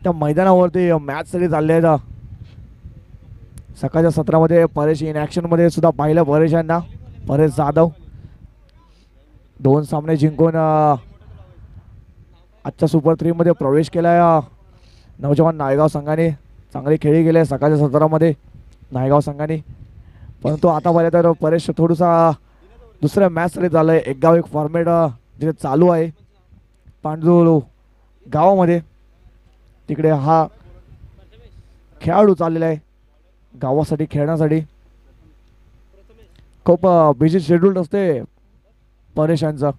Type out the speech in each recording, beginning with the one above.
त्या मैदानावरती मॅच सगळी चालली आहे. सकाळच्या सत्रामध्ये परेश इन ॲक्शनमध्ये सुद्धा पाहिलं परेश यांना. परेश जाधव 2 सामने जिंकून आजच्या सुपर 3 मध्ये प्रवेश केलाय. नवजवान नायगाव संघाने चांगली खेळी गेली सकाळच्या सत्रामध्ये नायगाव संघाने. परंतु आता पाहिलं तर परेश थोडासा दुसऱ्या मॅच साठी चाललंय. एक गाव एक फॉर्मेट जिथे चालू आहे पांडुर गावामध्ये. तिकडे हा खेळाडू चाललेला आहे गावासाठी खेळण्यासाठी. खूप बिझी शेड्यूल असते परेश यांचा.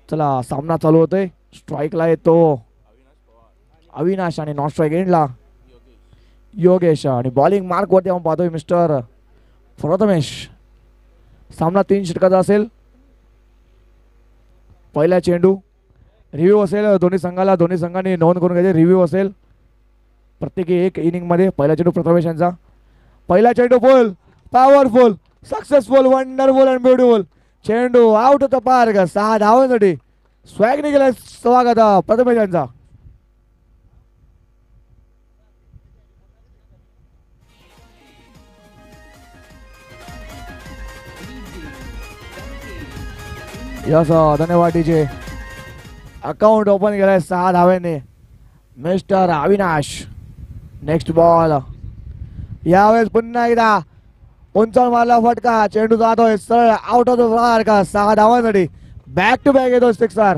चला सामना चालू होतोय. स्ट्राईकला येतो अविनाश आणि नॉन स्ट्राईक एंडला योगेश आणि बॉलिंग मार्क वरती आपण पाहतोय मिस्टर प्रथमेश. सामना 3 षटकाचा असेल. पहिला चेंडू रिव्ह्यू असेल दोन्ही संघाला. दोन्ही संघांनी नोंद करून घ्यायचे. रिव्ह्यू असेल प्रत्येकी 1 इनिंग मध्ये. पहिला चेंडू प्रथमेश यांचा. पहिला चेंडू फुल powerful successful wonderful and beautiful चेंडू आउट होता पार्क. 6 धावांसाठी स्वॅग निघाला. स्वागत प्रथमेश यांचा. यस धन्यवाद डीजे. अकाउंट ओपन केलाय 6 धाव्यांनी मिस्टर अविनाश. Next ball. यावेळेस पुन्हा एकदा उंचावर मारला फटका. चेंडू जातोय सरळ आउट होतो मार्क. 6 धावांसाठी बॅक टू बॅक येतो सिक्सर.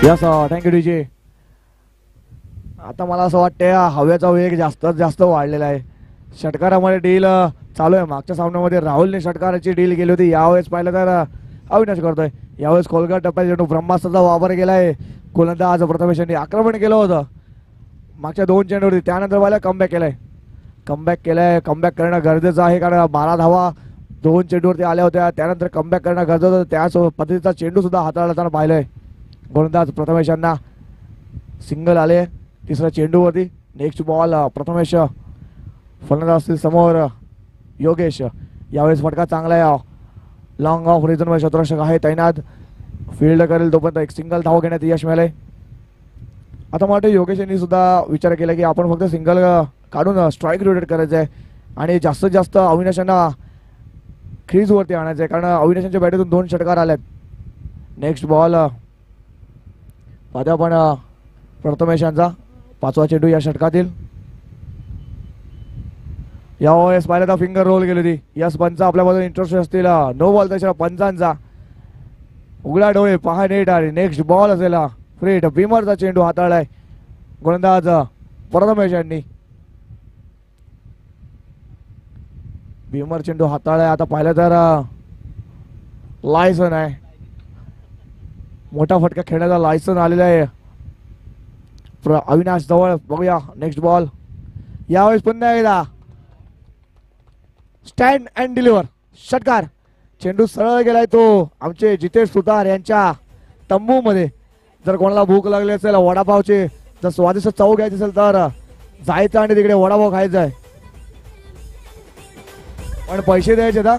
Yes thank you DJ. आता मला असं वाटतंय हवेचा वेग जास्त वाढलेला आहे. षटकारामध्ये डील चालू आहे. मागच्या सामन्यामध्ये राहुलने षटकाराची डील केली होती. यावेळेस पाहिलं तर अविनाश करतोय. यावेळेस कोलगट टप्प्यात चेंडू ब्रह्मास्त्राचा वापर केलाय. गोलंदाज प्रथमेश यांनी आक्रमण केलं होतं मागच्या 2 चेंडूवरती. त्यानंतर पाहिलं कमबॅक केलाय. कमबॅक करणं गरजेचं आहे कारण 12 धावा 2 चेंडूवरती आल्या होत्या. त्यानंतर कमबॅक करणं गरजेचं होतं. त्याच पद्धतीचा चेंडू सुद्धा हाताळताना पाहिलंय. गोलंदाज प्रथमेश यांना सिंगल आले 3ऱ्या चेंडूवरती. Next ball Prathamesh. फलंदाज असतील समोर योगेश. यावेळेस फटका चांगला आहे. लॉंग ऑफ रिझन मध्ये शतरक्षक आहे तैनात. फील्ड करेल तोपर्यंत एक सिंगल धाव घेण्यात यश मिळाले. आता मला वाटतं योगेश यांनी सुद्धा विचार केला की आपण फक्त सिंगल काढून स्ट्राईक रोटेट करायचं आहे आणि जास्तीत जास्त अविनाशांना क्रीजवरती आणायचं आहे कारण अविनाशांच्या बॅटीतून 2 षटकार आल्यात. नेक्स्ट बॉल पाहता आपण प्रथमेश यांचा 5वा चेंडू या षटकातील. यावेळेस पाहिलं तर फिंगर रोल केली होती. यस पंच आपल्या बाजूने इंटरेस्ट असतील. नो बॉल त्याच्या पंचांचा. उघडा डोळे पहा नेट आणि नेक्स्ट बॉल असेल फ्रेट. भीमरचा चेंडू हाताळलाय गोलंदाज प्रथमेश यांनी. भीमर चेंडू हाताळलाय. आता पाहिलं तर लायसन आहे. मोठा फटका खेळण्याचा लायसन आलेला आहे अविनाश जवळ. बघूया नेक्स्ट बॉल. यावेळेस पुन्हा एकदा स्टँड अँड डिलिव्हर षटकार. चेंडू सरळ गेलाय तो आमचे जितेश सुतार यांच्या तंबू मध्ये. जर कोणाला भूक लागली असेल वडापावचे जर स्वादिष्ट चव घ्यायची असेल तर जायचं आणि तिकडे वडापाव खायचा आहे पण पैसे द्यायचे ना.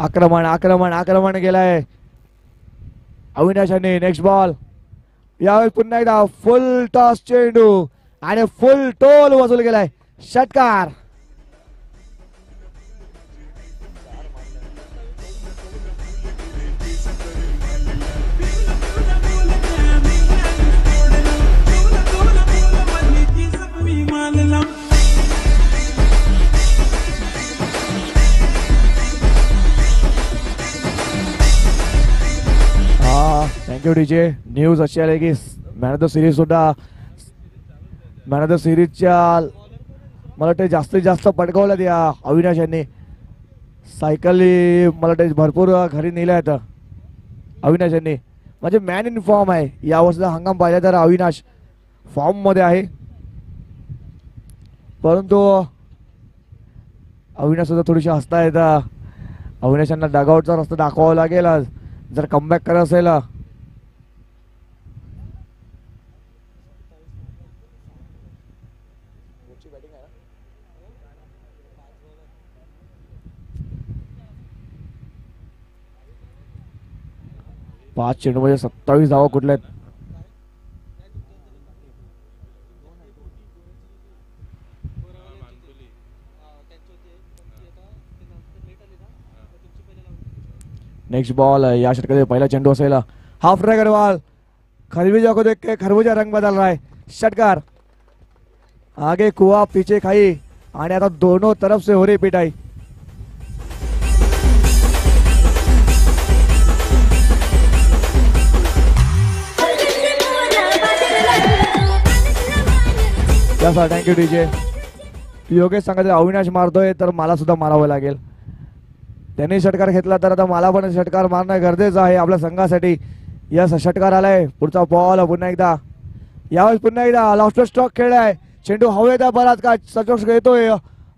आक्रमण गेलाय अविनाशाने. Next ball. यावेळेस पुन्हा एकदा फुल टॉस चेंडू आणि फुल टोल वसूल गेलाय षटकार. Thank you DJ. न्यूज अशी आली की मॅन ऑफ द सिरीज सुद्धा मॅन ऑफ द सिरीजच्या मला वाटतं जास्तीत जास्त पटकावल्यात या अविनाश यांनी. सायकली मला वाटतं भरपूर घरी नेल्या आहेत अविनाश यांनी. म्हणजे मॅन इन फॉर्म आहे या वर्षीचा हंगाम पाहिला तर अविनाश फॉर्म मध्ये आहे. परंतु अविनाश सुद्धा थोडीशी हसता येतं. अविनाश यांना डगआउटचा रस्ता दाखवावा लागेल जर कमबॅक करत असेल. पाच चेंडूमध्ये 27 धावा कुठल्या आहेत. नेक्स्ट बॉल या षटकाचा पहिला चेंडू असेल. हाफ ड्राइवर बॉल खरबूजा को देख के खरबूजा रंग बदल रहा है. षटकार आगे कुआ पीछे खाई आणि आता दोनों तरफ से हो रही पिटाई. Thank you DJ. योगेश सांगत अविनाश मारतोय तर मला सुद्धा मारावं लागेल. त्यांनी षटकार घेतला तर आता मला पण षटकार मारणं गरजेचं आहे आपल्या संघासाठी. यस षटकार आलाय. पुढचा बॉल पुन्हा एकदा यावेळेस पुन्हा एकदा लास्ट स्ट्रोक खेळलाय. चेंडू हवेत बराच का सचोष घेतोय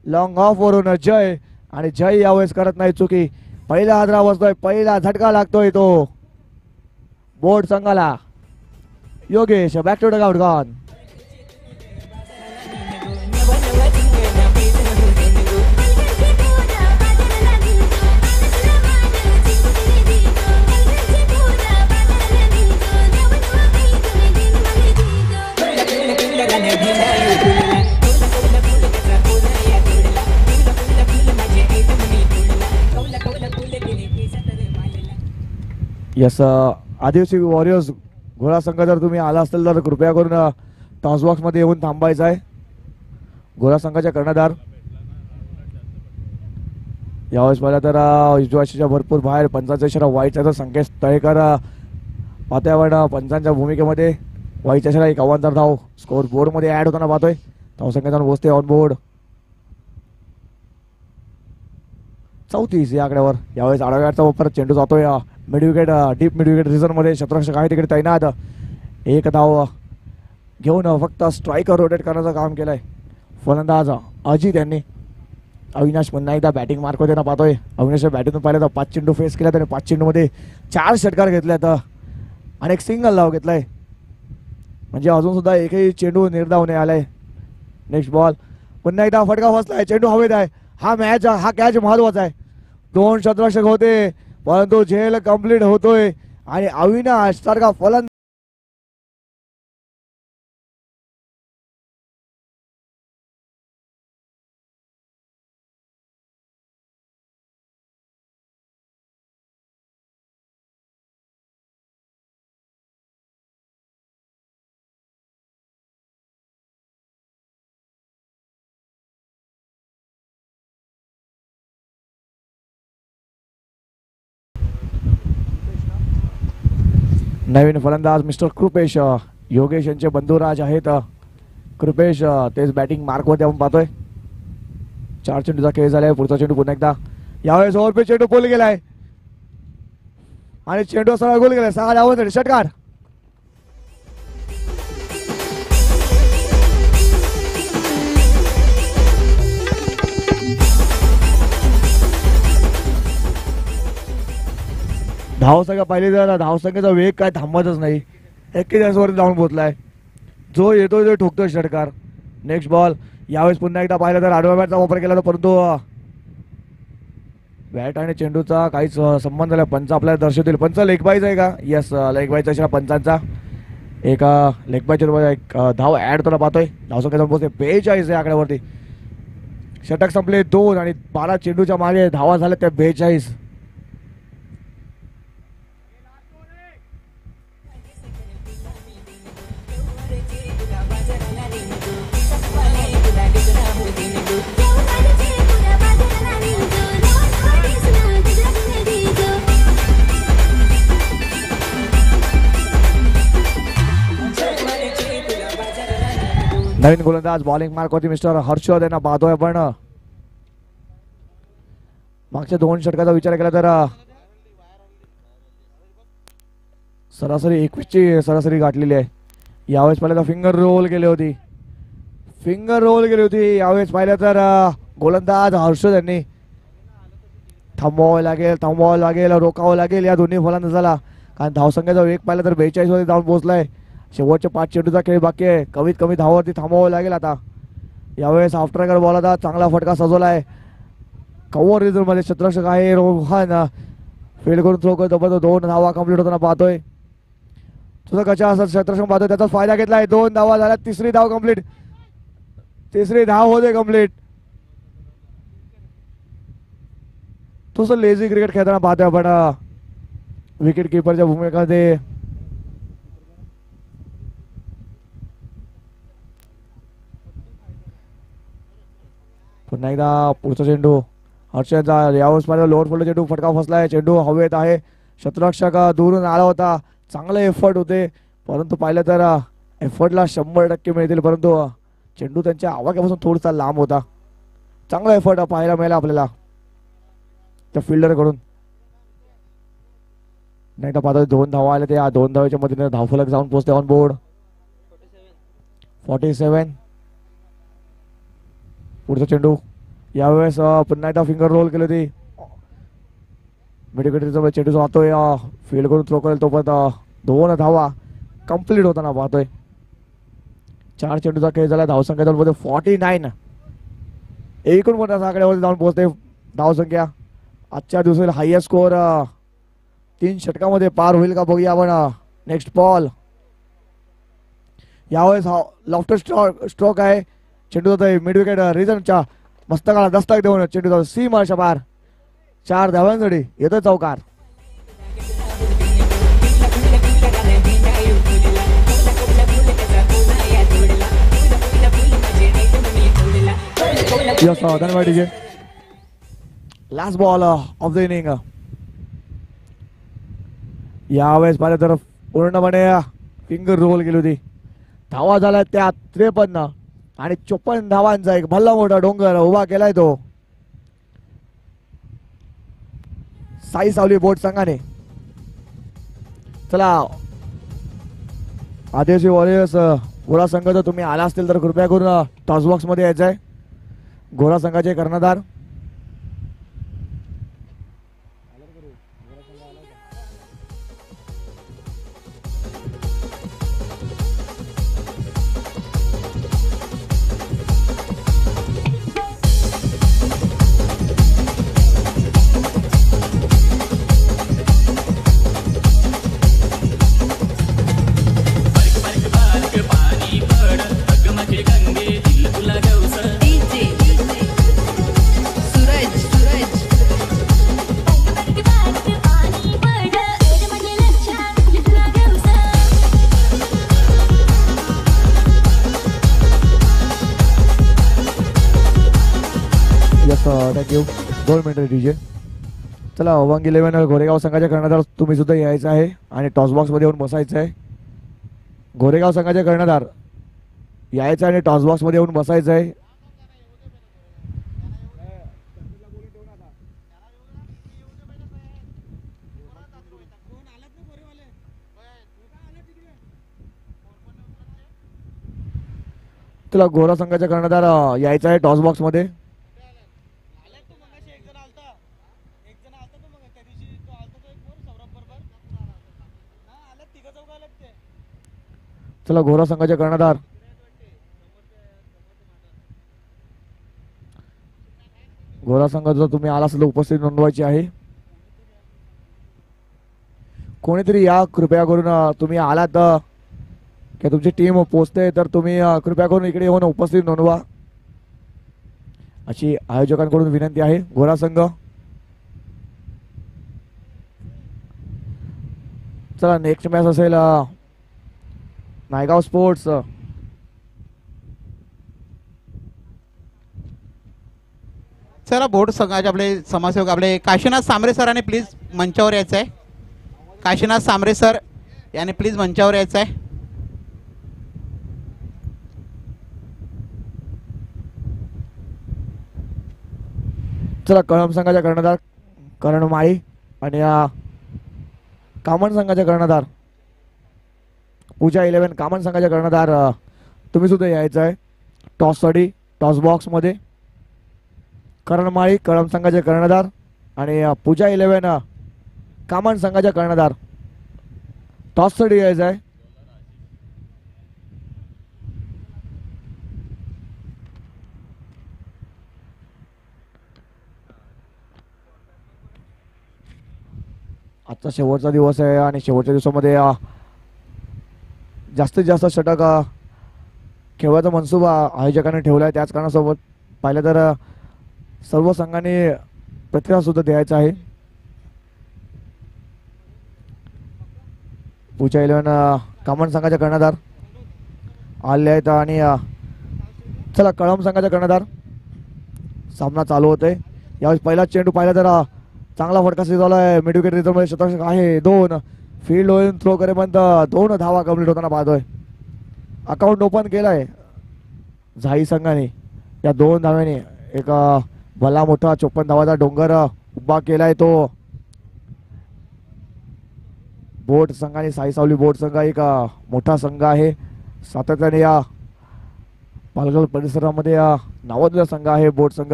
लॉंग ऑफ वरून जय आणि जय यावेळेस करत नाही चुकी. पहिला हादरा बसतोय. पहिला झटका लागतोय तो बोर्ड संघाला. Yogesh back to dugout gone. Yes Adivasi warriors घोडा संघ जर तुम्ही आला असेल तर कृपया करून टॉस बॉक्स मध्ये येऊन थांबायचं आहे. घोडा संघाच्या कर्णधार यावेळेस पाहिलं तर उजवाशीच्या भरपूर बाहेर पंचांचा इशारा व्हाईटचा संकेत तळेकर पाहतोय आपण पंचांच्या भूमिकेमध्ये. व्हाईटचा इशारा एक अवांतर धाव स्कोर बोर्ड मध्ये ऍड होताना पाहतोय. धाव संख्या पोहोचते ऑन बोर्ड 34 या आकड्यावर. यावेळेस आडव्याचा वापर चेंडू जातोय mid wicket deep mid wicket reason मध्ये. शतरक्षक आहे तिकडे तैनात. एक धाव घेऊन फक्त स्ट्रायकर रोटेट करण्याचं काम केलंय फलंदाज अजित यांनी. अविनाश पुन्हा एकदा बॅटिंग मार्क होते ना पाहतोय. अविनाशच्या बॅटिंगून पाहिलं तर 5 चेंडू फेस केला त्याने. 5 चेंडूमध्ये 4 षटकार घेतल्यात आणि एक सिंगल धाव घेतलाय. म्हणजे अजून सुद्धा एकही चेंडू निर्धाव नाही आलाय. नेक्स्ट बॉल पुन्हा एकदा फटका फसलाय. चेंडू हवेत आहे. हा कॅच महत्वाचा आहे. 2 शतरक्षक होते परंतु झेल कंप्लीट होतोय आणि अविनाश सारखा फलंदाज नवीन फलंदाज मिस्टर कृपेश. योगेश यांचे बंधुराज आहेत. कृपेश तेच बॅटिंग मार्क मध्ये आपण पाहतोय. 4 चेंडूचा खेळ झालाय. पुढचा चेंडू पुन्हा एकदा यावेळेस ओव्हरपे चेंडू बोल गेलाय आणि चेंडू सरळ गोल गेलाय. 6 धावांसाठी षटकार. धावसंख्या पाहिली तर धावसंख्येचा वेग काय थांबतच नाही. 41 वर जाऊन पोहोचलाय. जो येतोय तो ठोकतोय षटकार. नेक्स्ट बॉल यावेळेस पुन्हा एकदा पाहिलं तर आडव्या बॅटचा वापर केला तर परंतु बॅट आणि चेंडूचा काहीच संबंध नाही. पंच आपल्याला दर्शवतील. पंच लेग बाईज आहे का? येस लेग बाईजचा इशारा पंचांचा. एक लेग बाईच्या एक धाव ऍड होताना पाहतोय. धावसंख्या जाऊन पोहोचते 42 या आकड्यावरती. षटक संपले 2 आणि 12 चेंडूच्या मागे धावा झाल्या त्या 42. नवीन गोलंदाज बॉलिंग मार्क होती मिस्टर हर्षद यांना पाहतोय आपण. मागच्या 2 षटकाचा विचार केला तर सरासरी 21 ची सरासरी गाठलेली आहे. यावेळेस पाहिलं तर फिंगर रोल गेली होती. यावेळेस पाहिलं तर गोलंदाज हर्षद यांनी थांबवावं लागेल रोकावं लागेल या दोन्ही फलंदाजाला. कारण धावसंख्येचा वेग पाहिला तर 42 मध्ये जाऊन पोहोचलाय. शेवटच्या 5 चेंडूचा खेळ बाकी आहे. कमीत कमी धावावरती थांबवावं लागेल आता. यावेळेस आफ्टर बॉल आता चांगला फटका सजवला आहे. कव्हर रिझल्ट मध्ये क्षेत्ररक्षक आहे रोहन फील्ड करून थ्रो करतो पण 2 धावा कंप्लीट होताना पाहतोय. तुझं कशा असं क्षेत्ररक्षक पाहतोय त्याचा फायदा घेतलाय. 2 धावा झाल्या. तिसरी धाव कंप्लीट. तिसरी धाव होते कंप्लीट. तुझं लेझी क्रिकेट खेळताना पाहतोय पण विकेट किपरच्या भूमिकेमध्ये पुन्हा एकदा पुढचा चेंडू हर्षदचा यावेळेस माझ्या लोअर फोल्ड चेंडू फटका फसलाय. चेंडू हवेत आहे. क्षेत्ररक्षक दूरून आला होता. चांगले एफर्ट होते परंतु पाहिलं तर एफर्टला 100% मिळतील परंतु चेंडू त्यांच्या आवाक्यापासून थोडासा लांब होता. चांगला एफर्ट पाहायला मिळाला आपल्याला त्या फिल्डर कडून. नाही तर पाहतो 2 धावा आले. त्या 2 धावाच्या मदतीने धावफलक जाऊन पोहोचते ऑन बोर्ड. 47. पुढचा चेंडू यावेळेस पुन्हा एकदा फिंगर रोल केली होती. मिडविकेटरचा चेंडू जातोय फील्ड करून थ्रो करेल तोपर्यंत 2 धावा कंप्लीट होताना पाहतोय. 4 चेंडूचा खेळ झाला. धावसंख्या मध्ये 49. एकूण मोठ्या आकड्यावरती जाऊन पोहोचते धावसंख्या. आजच्या दिवसाला हायएस्ट स्कोअर 3 षटकामध्ये पार होईल का बघूया आपण. नेक्स्ट बॉल यावेळेस लॉफ्टर स्ट्रोक आहे. चेंडू जातोय मिड विकेट रिझनच्या मस्तकाला दस्तक देऊन चेंडू जातो सीमाच्या पार. 4 धावांसाठी येतोय चौकार. धन्यवाद DJ. Last ball of the inning. यावेळेस पाहिलं तर पूर्णपणे फिंगर रोल केली होती. धावा झाल्या त्या 53 आणि 54 धावांचा एक भल्ला मोठा डोंगर उभा केलाय तो साई सावली बोट संघाने. चला आदिवासी वॉरियर्स गोरा संघ जर तुम्ही आला असतील तर कृपया करून टॉस बॉक्स मध्ये यायचं आहे. गोरा संघाचे कर्णधार थँक्यू. 2 मिनिटं डीजे. चला वंग 11 गोरेगाव संघाच्या कर्णधार तुम्ही सुद्धा यायचं आहे आणि टॉस बॉक्स मध्ये येऊन बसायचं आहे. गोरेगाव संघाचे कर्णधार यायचं आणि टॉस बॉक्स मध्ये येऊन बसायचं आहे. चला गोरा संघाच्या कर्णधार यायचं आहे टॉस बॉक्स मध्ये. चला गोरा संघाचे कर्णधार गोरा संघाचा तुम्ही आला असेल उपस्थित नोंदवायची आहे. कोणीतरी या कृपया करून. तुम्ही आलात की तुमची टीम पोहोचते तर तुम्ही कृपया करून इकडे येऊन उपस्थित नोंदवा अशी आयोजकांकडून विनंती आहे. गोरा संघ चला नेक्स्ट मॅच असेल नायगाव स्पोर्ट्स चला बोर्ड संघाचे आपले समाजसेवक आपले काशीनाथ सांबरे सरांनी प्लीज मंचावर यायचं आहे. काशीनाथ सांबरे सर याने प्लीज मंचावर यायचं आहे. चला कळम संघाच्या कर्णधार करण माळी आणि कामन संघाचे कर्णधार पूजा 11 कामन संघाचे कर्णधार तुम्ही सुद्धा यायचं आहे टॉससाठी. टॉस बॉक्स मध्ये करण माळी कळम संघाचे कर्णधार आणि पूजा 11 कामन संघाचे कर्णधार टॉससाठी यायचं आहे. आजचा शेवटचा दिवस आहे आणि शेवटच्या दिवसामध्ये जास्तीत जास्त षटक खेळाचा मनसुबा आयोजकांनी ठेवला आहे. त्याच कारणासोबत पाहिलं तर सर्व संघांनी प्रतिसाद सुद्धा द्यायचा आहे. पुढच्या 11 कामन संघाचे कर्णधार आले आहेत आणि चला कळम संघाचे कर्णधार सामना चालू होतोय. यावेळेस पहिला चेंडू पाहिला तर चांगला फटका झाला आहे. मिड विकेट रिझर्व्हमध्ये शतक आहे. 2 फील्ड होईल थ्रो करेपर्यंत 2 धावा कंप्लीट होताना पाहतोय. अकाउंट ओपन केलाय झाई संघाने. या 2 धाव्याने एक भला मोठा 54 धावाचा डोंगर उभा केलाय. तो बोट संघाने साई सावली बोट संघ एक मोठा संघ आहे. सातत्याने या पालघर परिसरामध्ये नावाजलेला संघ आहे बोट संघ.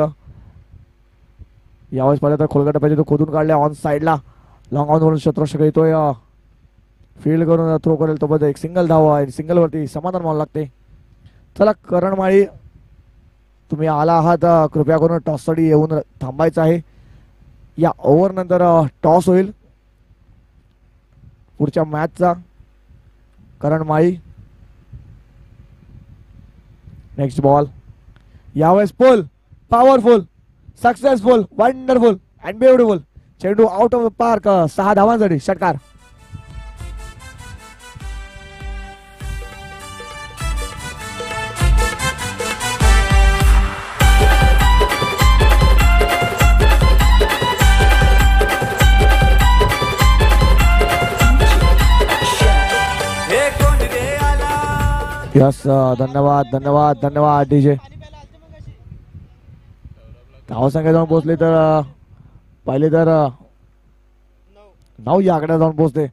यावेळेस पाहिलं तर खोलगट पाहिजे तो खोदून काढल्या ऑन साईडला लॉंग ऑन वरून शत्रक्षक येतोय. फील्ड करून थ्रो करेल तो एक सिंगल धाव आहे. सिंगल वरती समाधान मानावं लागते. चला करणमाळी तुम्ही आला आहात कृपया करून टॉससाठी येऊन थांबायचं आहे. या ओव्हर नंतर टॉस होईल पुढच्या मॅचचा. करणमाळी नेक्स्ट बॉल यावेळेस pull powerful successful wonderful and beautiful चेंडू आउट ऑफ द पार्क. 6 धावांसाठी षटकार. यस धन्यवाद धन्यवाद धन्यवाद डीजे. धावसंख्या जाऊन पोहोचली तर पहिले तर 9 या आकड्यात जाऊन पोहोचते.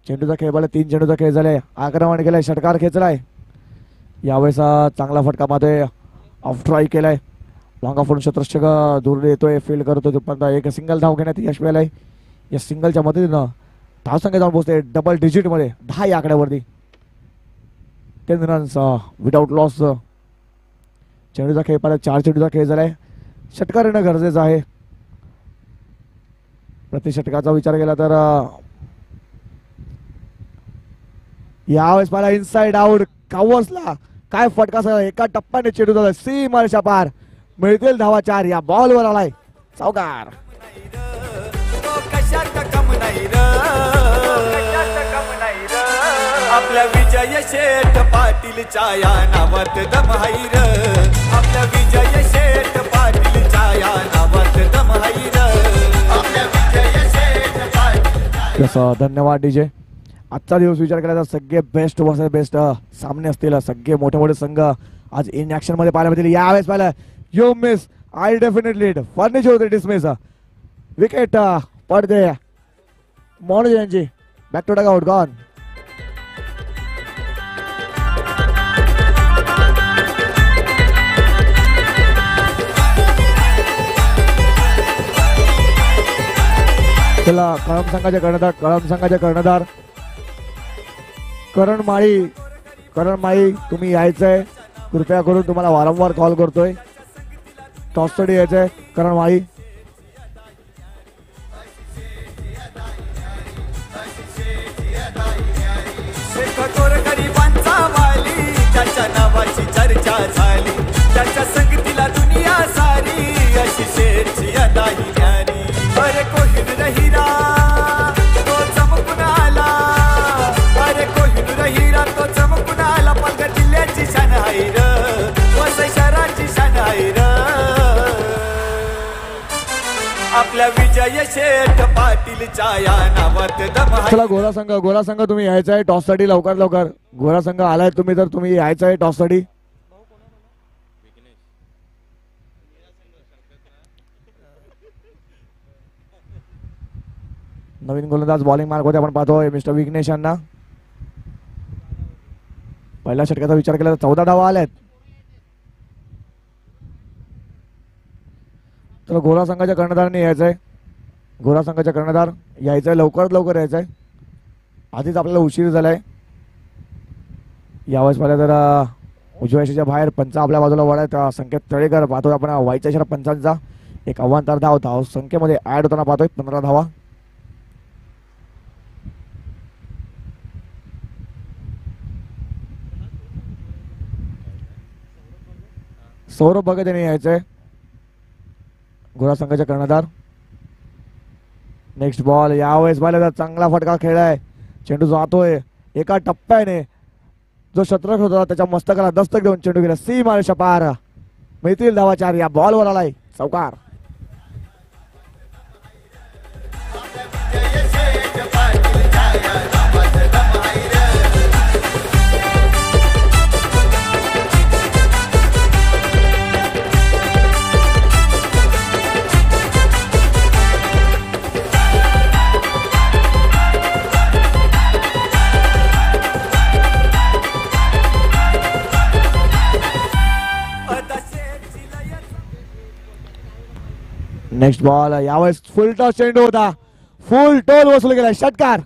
चेंडूचा खेळ पाहिला 3 चेंडूचा खेळ झालाय. आक्रमण केलाय षटकार खेचलाय. यावेळेस चांगला फटका मारतोय. ऑफ ट्राय केलाय. लॉंग ऑफ शत्रक्षक दूर येतोय फील्ड करतोय पण एक सिंगल धाव घेण्यात यश मिळालंय. या सिंगलच्या मदतीनं धावसंख्या जाऊन पोहोचते डबल डिजिट मध्ये 10 या आकड्यावरती. 10 रन्स विदाउट लॉस. चेंडूचा खेळ पाहिला 4 चेंडूचा खेळ झालाय. षटकार येणं गरजेचं आहे. प्रति षटकाचा विचार केला तर यावेळेस पाहिला इनसाइड आउट कावर्सला काय फटका सगळा एका टप्प्याने चेंडू झाला. सीमारेषा पार मिळतील धावा 4 या बॉलवर आलाय सावकार. आपल्या विजय शेठ पाटीलच्या या नावात दम हाईर. आपल्या विजय शेठ पाटीलच्या या नावात दम हाईर. आपल्या विजय शेठ पाटील. धन्यवाद डीजे. आजचा दिवस विचार केला तर सगळे बेस्ट वर्सेस बेस्ट सामने असतील. सगळे मोठे मोठे संघ आज इन ऍक्शन मध्ये पाहायला मिळतील. यावेळेस पाहिलं यू मिस आय डेफिनेटली फर्निचर होते डिसमिस. विकेट पडते मोनज यांची. Back to dugout gone. चला कळम संघाचे कर्णधार करणमाळी तुम्ही यायचंय. कृपया करून तुम्हाला वारंवार कॉल करतोय. टॉससाठी यायचंय करणमाळी. गरिबांचा वाली त्याच्या नावाची चर्चा झाली. त्याच्या संगतीला दुनिया सारी अशी शेरची अदाही न्यारी. अरे कोहिनूर हिरा तो चमकून आला. अरे कोहिनूर हिरा तो चमकून आला. पालघर जिल्ह्याची शान आहे र. वसई शहराची शान आहे र. आपल्या विजय शेठ पाटीलच्या या नावात दम हाईर. चला गोरा संघ तुम्ही यायचंय टॉससाठी लवकर लवकर. गोरा संघ आलाय तुम्ही तर तुम्ही यायचंय टॉससाठी. नवीन गोलंदाज बॉलिंग मार्क होते आपण पाहतोय मिस्टर विघ्नेश यांना. पहिल्या षटकाचा विचार केला तर 14 धावा आल्यात. तर गोरा संघाच्या कर्णधारांनी यायचंय. गोरा संघाच्या कर्णधार यायचंय लवकरात लवकर यायचंय. आधीच आपल्याला उशीर झालाय. यावेळेस पाहिलं तर उजव्या रेषेच्या बाहेर पंच आपल्या बाजूला वळायत. संकेत तळेकर पाहतोय आपण व्हायचा इशारा पंचांचा. एक अवांतर धाव संख्येमध्ये ऍड होताना पाहतोय 15 धावा. सौरभ भगत यांनी यायचंय, गोरा संघाचा कर्णधार. Next ball. यावेळेस पाहिलं चांगला फटका खेळलाय, चेंडू जातोय एका टप्प्याने. जो शतरंज होता त्याच्या मस्तकाला दस्तक देऊन चेंडू गेला सीमारेषा पार. मिळतील धावा 4. या बॉलवर आलाय चौकार. Next ball. यावेळेस फुल टॉस चेंडू होता, फुल टोल वसूल केला, षटकार.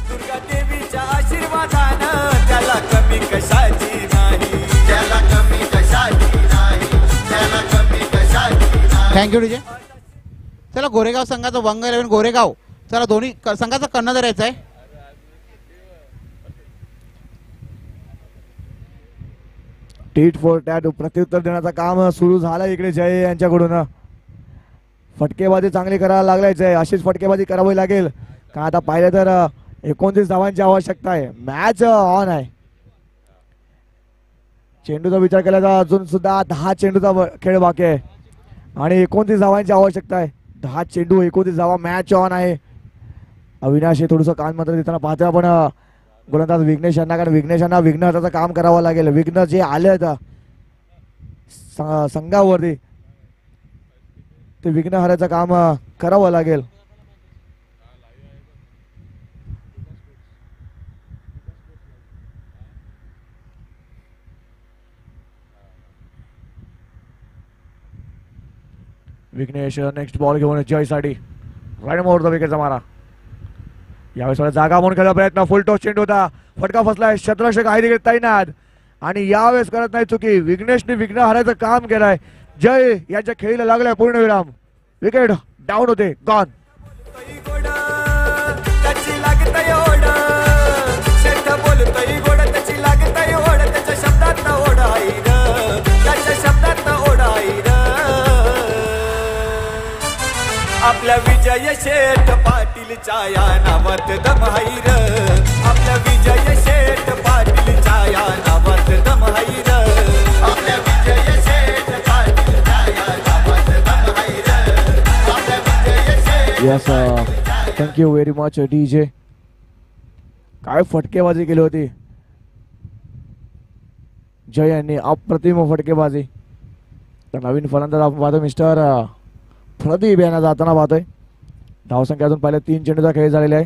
दुर्गा देवीच्या आशीर्वादानं त्याला कमी कशाची नाही, त्याला कमी कशाची नाही, त्याला कमी कशाची नाही. Thank you DJ. चला गोरेगाव संघाचं वंग 11 गोरेगाव. चला दोन्ही संघाचा कर्णधार यायचा आहे. टीट फॉर टॅट प्रत्युत्तर देण्याचं काम सुरू झालं इकडे जय यांच्याकडून. फटकेबाजी चांगली करायला लागलाय जय, अशीच फटकेबाजी करावी लागेल का आता पाहिलं तर 29 धावांची आवश्यकता आहे. मॅच ऑन आहे. चेंडूचा विचार केला तर अजून सुद्धा 10 चेंडूचा खेळ बाकी आहे आणि 29 धावांची आवश्यकता आहे. 10 चेंडू 29 धावा, मॅच ऑन आहे. अविनाश हे थोडंसं कान मात्र देताना पाहतोय आपण गोलंदाज विघ्नेश यांना, कारण विघ्नेश यांना विघ्न हाताचं काम करावं लागेल. विघ्न जे आले आहेत संघावरती ते विघ्न हारायचं काम करावं लागेल. विघ्नेश नेक्स्ट बॉल घेऊन जयसाठी राईट मोर विकेटचा मारा. यावेळेस जागा म्हणून खेळायचा प्रयत्न, फुल टॉस चेंडू होता, फटका फसलाय. शतरक्षक आहे तिकडे तैनात आणि यावेळेस करत नाही चुकी. विघ्नेशने विघ्न हारायचं काम केलंय. जय यांच्या खेळीला लागलाय पूर्णविराम. विकेट डाऊन होते, गॉन. त्याची लागतय ओढ, शेठ बोलतोय गोड, त्याची लागतय ओढ, त्याच्या शब्दात ओढ आहे र, त्याच्या शब्दात ओढ आहे र. आपल्या विजय शेठ पाटीलच्या या नावात दम आहे र, आपल्या विजय शेठ पाटीलच्या या नावात दम आहे र, आपल्या विजय शेठ पाटीलच्या या नावात दम आहे र, आपल्या Vijay Sheth. Yes, thank you very much DJ. काय फटकेबाजी केली होती जय यांनी, अप्रतिम फटकेबाजी. तर नवीन फलंदाज आपण पाहतो मिस्टर प्रदीप यांना जाताना पाहतोय. धावसंख्या अजून पहिले 3 चेंडूचा खेळ झालेला आहे.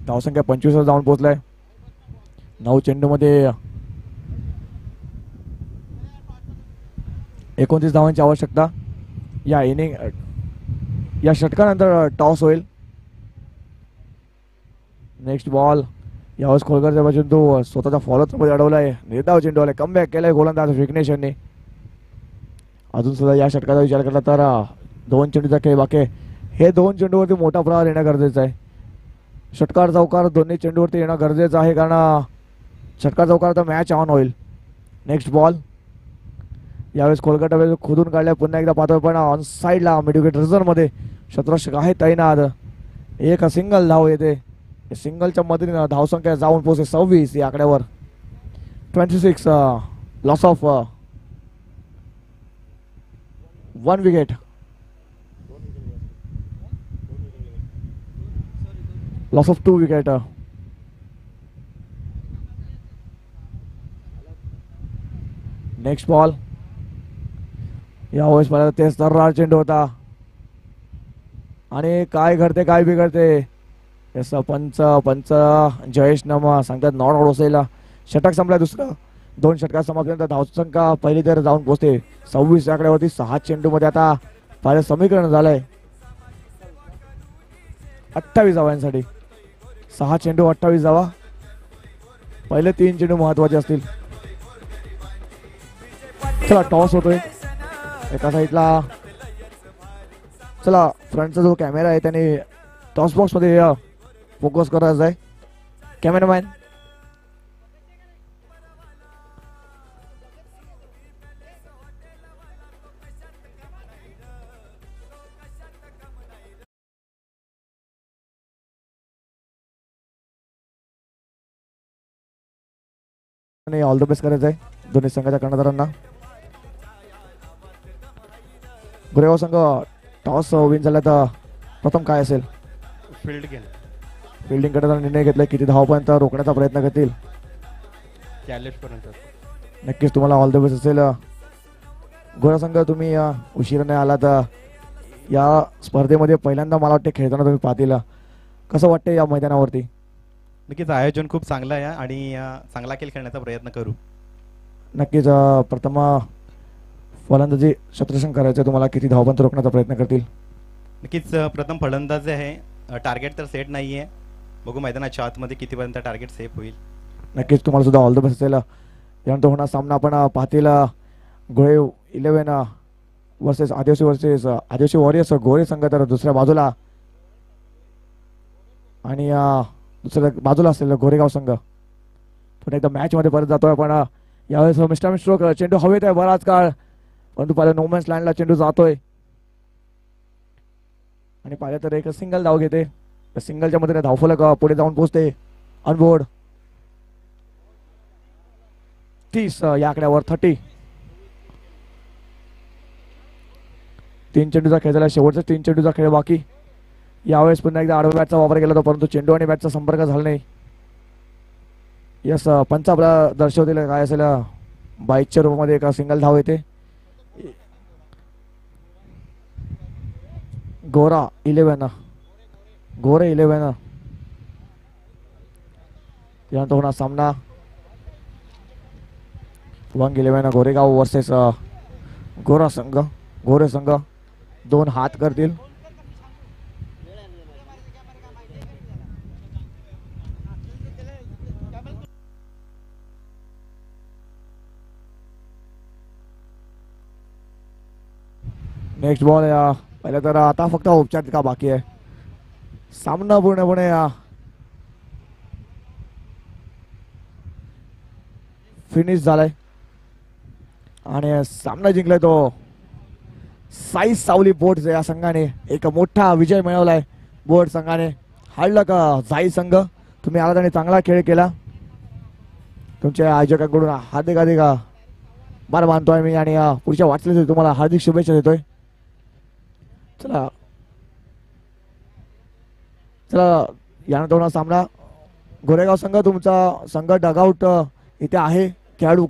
धावसंख्या 25 जाऊन पोहोचलाय. 9 चेंडूमध्ये 29 धावांची आवश्यकता. या इनिंग या षटकानंतर टॉस होईल. Next ball. यावेळेस खोलकरच्या बाजून तो स्वतःचा फॉलोअप मध्ये अडवलाय. निर्धाव चेंडू आलाय, कमबॅक केलाय गोलंदाज विघ्नेश यांनी. अजून सुद्धा या षटकाचा विचार केला तर 2 चेंडूचा खेळ बाकी आहे. हे 2 चेंडूवरती मोठा प्रहार येणं गरजेचं आहे. षटकार चौकार दोन्ही चेंडूवरती येणं गरजेचं आहे, कारण षटकार चौकार तर मॅच ऑन होईल. Next ball. यावेळेस कोलकाता खोदून काढल्या पुन्हा एकदा पाहतोय, पण ऑन साईडला मिडविकेट रिझर्व्हमध्ये शतरक्षक आहे तैनात. एक सिंगल धाव येते. सिंगलच्या मदतीने धावसंख्या जाऊन पोहोचते 26 या आकड्यावर. 26 loss of 1 wicket. Loss of 2 wicket. Next ball. यावेळेस मला तेच तर्रार चेंडू होता आणि काय घडते काय बिघडते. पंच जयेश नमा सांगतात नॉट आउट असेल. षटक संपला दुसरं. 2 षटकात समाप्तीनंतर धावसंख्या पहिली तर जाऊन पोहोचते 26 आकड्यावरती. 6 चेंडूमध्ये आता पहिलं समीकरण झालंय 28 धावांसाठी. 6 चेंडू 28 धावा. पहिले 3 चेंडू महत्वाचे असतील. चला टॉस होतोय एका साईडला. चला फ्रंटचा जो कॅमेरा आहे त्याने टॉस बॉक्स मध्ये फोकस करायचा आहे. कॅमेरामॅन आणि ऑल द बेस्ट करायचं आहे दोन्ही संघाच्या कर्णधारांना. गोरेगाव संघ टॉस विन झाला तर प्रथम काय असेल? फील्ड घेणं. फिल्डिंग करण्याचा निर्णय घेतला. किती धावापर्यंत रोखण्याचा प्रयत्न करतील? 40 पर्यंत. नक्कीच तुम्हाला ऑल द बेस्ट असेल. गोरा संघ तुम्ही उशिराने आला तर या स्पर्धेमध्ये पहिल्यांदा मला वाटते खेळताना तुम्ही पाहतील. कसं वाटतं या मैदानावरती? नक्कीच आयोजन खूप चांगलं आहे आणि चांगला खेळ खेळण्याचा प्रयत्न करू. नक्कीच प्रथम फलंदाजी क्षेत्ररक्षण करायचं. तुम्हाला किती धावापर्यंत रोखण्याचा प्रयत्न करतील? नक्कीच प्रथम फलंदाज आहे. टार्गेट तर सेट नाही आहे. बघू मैदानाच्या आतमध्ये कितीपर्यंत टार्गेट सेफ होईल. नक्कीच तुम्हाला सुद्धा ऑल द बेस्ट असेल. यानंतर होणार सामना आपण पाहतील गोळे 11 वर्सेस आदिवासी वॉरियर्स गोरे संघ तर दुसऱ्या बाजूला आणि दुसऱ्या बाजूला असेल गोरेगाव संघ. पुन्हा एकदा मॅच मध्ये परत जातोय पण यावेळेस मिस्टर स्ट्रोक चेंडू हवेत आहे बराच काळ परंतु पाहिलं नोमॅन्स लँडला चेंडू जातोय आणि पाहिलं तर एक सिंगल धाव घेते. सिंगलच्या मध्ये धावफलक पुढे जाऊन पोहोचते. ऑनबोर्ड 30 या आकड्यावर 30. 3 चेंडूचा खेळ झाला. शेवटचा 3 चेंडूचा खेळ बाकी. यावेळेस पुन्हा एकदा आडव्या बॅटचा वापर केला होता परंतु चेंडू आणि बॅटचा संपर्क झाला नाही. यस पंच आपला दर्शवतील काय असेल 22च्या रूपामध्ये एका सिंगल धाव येते. गोरा 11 गोरे 11. त्यानंतर होणार सामना वंग 11 गोरेगाव वर्सेस गोरा संघ. गोरे संघ 2 हात करतील. नेक्स्ट बॉल पहिलं तर आता फक्त औपचारिकता बाकी आहे. सामना पूर्णपणे फिनिश झालाय आणि सामना जिंकलाय तो साई सावली बोर्ड या संघाने. एक मोठा विजय मिळवलाय बोर्ड संघाने. हाडलं का जाई संघ तुम्ही आलात आणि चांगला खेळ केला. तुमच्या आयोजकांकडून हार्दिक बार मानतोय मी आणि पुढच्या वाटचालीसाठी तुम्हाला हार्दिक शुभेच्छा देतोय. चला यानंतर होणार सामना गोरेगाव संघ तुमचा संघ डगआउट इथे आहे. खेळाडू